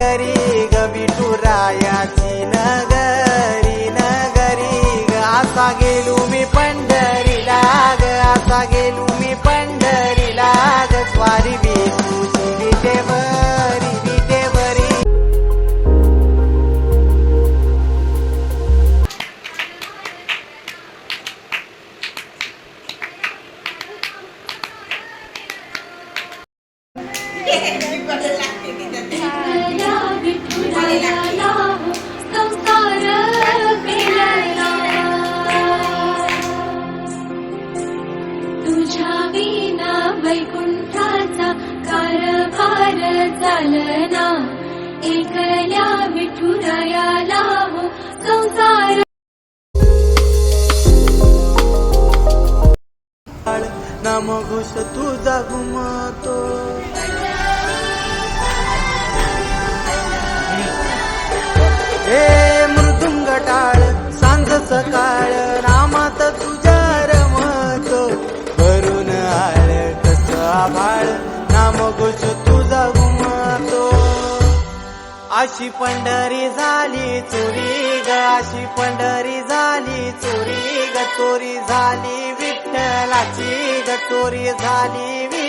नगरी ग विठुरायाची नगरी नगरी ग असा गेलो मी पंढरीला ग असा गेलो मी पंढरीला ग स्वारी विठूची विटेवरी विटेवरी तुझ्या विना वैकुंठाचा कारभार चालना एकल्या विठुरायाला हो संसार नाम घोष तुझा घुमतो हे मृदुंग टाळ सांज सकाळ नामात तुझ्या रमतो भरून आळ कस आभाळ नाम घोष तुझा घुमतो अशी पंढरी झाली चोरी ग अशी पंढरी झाली चोरी ग चोरी झाली विठ्ठलाची ग चोरी झाली